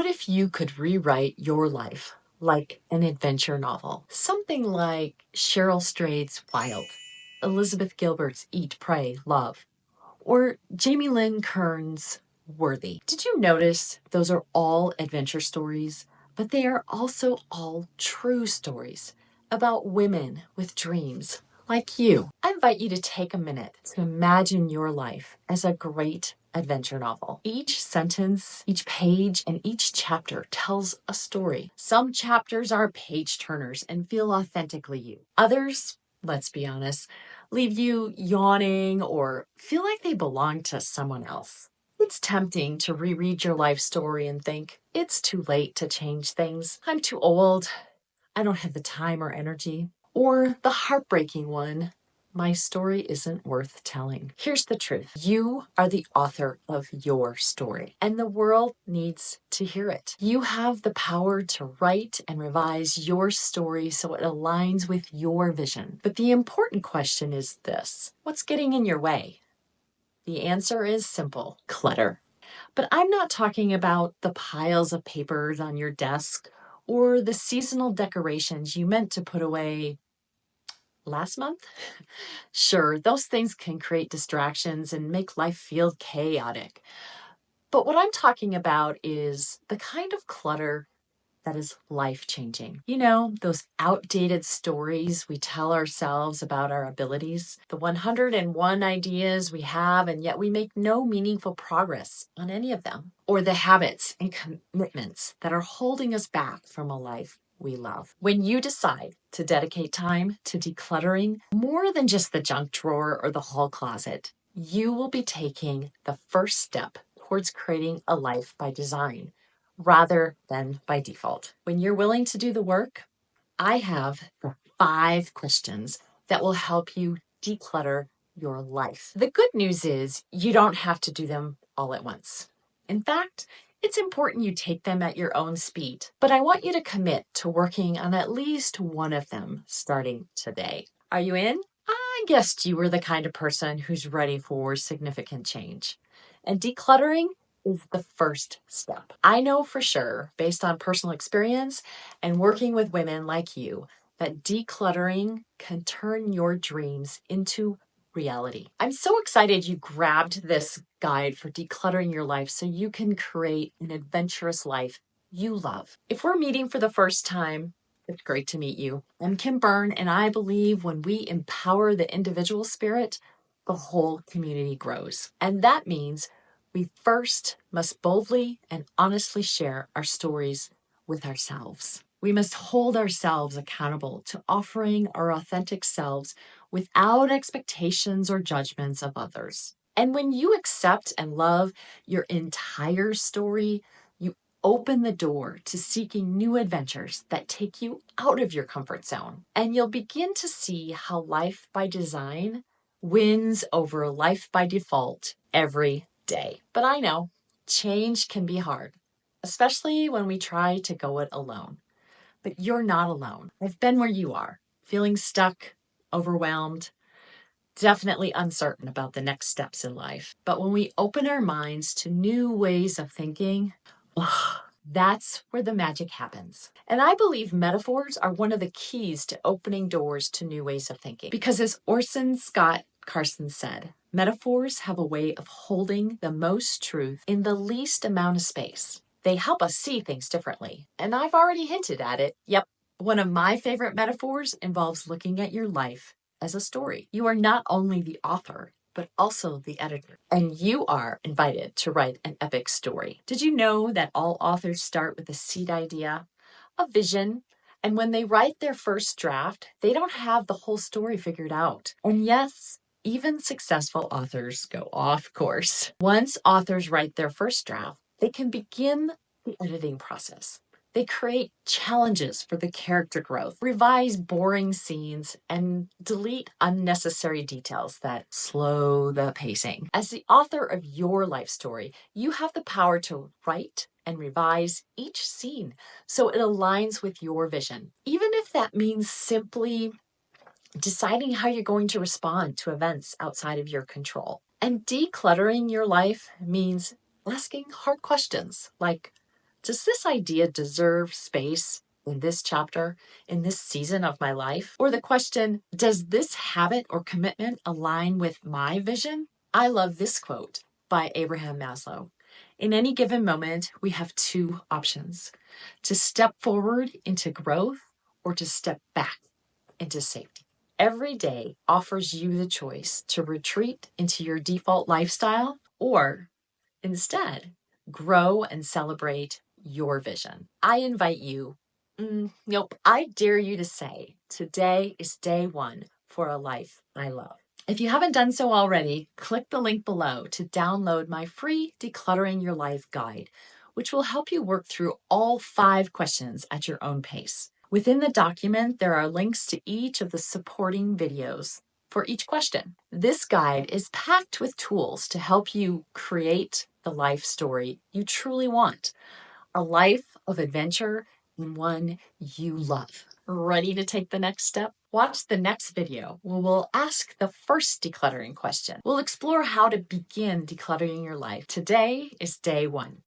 What if you could rewrite your life like an adventure novel? Something like Cheryl Strayed's Wild, Elizabeth Gilbert's Eat, Pray, Love, or Jamie Lynn Kern's Worthy. Did you notice those are all adventure stories, but they are also all true stories about women with dreams like you? I invite you to take a minute to imagine your life as a great adventure novel. Each sentence, each page, and each chapter tells a story. Some chapters are page turners and feel authentically you. Others, let's be honest, leave you yawning or feel like they belong to someone else. It's tempting to reread your life story and think, it's too late to change things. I'm too old. I don't have the time or energy. Or the heartbreaking one, my story isn't worth telling. Here's the truth. You are the author of your story, and the world needs to hear it. You have the power to write and revise your story so it aligns with your vision. But the important question is this: what's getting in your way? The answer is simple: clutter. But I'm not talking about the piles of papers on your desk or the seasonal decorations you meant to put away last month. Sure, those things can create distractions and make life feel chaotic. But what I'm talking about is the kind of clutter that is life-changing. You know, those outdated stories we tell ourselves about our abilities, the 101 ideas we have, and yet we make no meaningful progress on any of them, or the habits and commitments that are holding us back from a life we love. When you decide to dedicate time to decluttering more than just the junk drawer or the hall closet, you will be taking the first step towards creating a life by design rather than by default. When you're willing to do the work, I have the 5 questions that will help you declutter your life. The good news is you don't have to do them all at once. In fact, it's important you take them at your own speed, but I want you to commit to working on at least one of them starting today. Are you in? I guessed you were the kind of person who's ready for significant change. And decluttering is the first step. I know for sure, based on personal experience and working with women like you, that decluttering can turn your dreams into reality. I'm so excited you grabbed this guide for decluttering your life so you can create an adventurous life you love. If we're meeting for the first time, it's great to meet you. I'm Kim Byrne, and I believe when we empower the individual spirit, the whole community grows. And that means we first must boldly and honestly share our stories with ourselves. We must hold ourselves accountable to offering our authentic selves without expectations or judgments of others. And when you accept and love your entire story, you open the door to seeking new adventures that take you out of your comfort zone. And you'll begin to see how life by design wins over life by default every day. But I know change can be hard, especially when we try to go it alone. But you're not alone. I've been where you are, feeling stuck, overwhelmed, definitely uncertain about the next steps in life. But when we open our minds to new ways of thinking, that's where the magic happens. And I believe metaphors are one of the keys to opening doors to new ways of thinking. Because as Orson Scott Carson said, metaphors have a way of holding the most truth in the least amount of space. They help us see things differently. And I've already hinted at it. Yep, one of my favorite metaphors involves looking at your life as a story. You are not only the author, but also the editor. And you are invited to write an epic story. Did you know that all authors start with a seed idea, a vision, and when they write their first draft, they don't have the whole story figured out. And yes, even successful authors go off course. Once authors write their first draft, they can begin the editing process. They create challenges for the character growth, revise boring scenes, and delete unnecessary details that slow the pacing. As the author of your life story, you have the power to write and revise each scene so it aligns with your vision, even if that means simply deciding how you're going to respond to events outside of your control. And decluttering your life means asking hard questions like, Does this idea deserve space in this chapter, in this season of my life? Or the question, does this habit or commitment align with my vision? I love this quote by Abraham Maslow. In any given moment, we have two options: to step forward into growth or to step back into safety. Every day offers you the choice to retreat into your default lifestyle or instead grow and celebrate your vision. I invite you, I dare you to say, today is day one for a life I love. If you haven't done so already, click the link below to download my free Decluttering Your Life guide, which will help you work through all 5 questions at your own pace. Within the document, there are links to each of the supporting videos for each question. This guide is packed with tools to help you create the life story you truly want, a life of adventure and one you love. Ready to take the next step? Watch the next video where we'll ask the first decluttering question. We'll explore how to begin decluttering your life. Today is day one.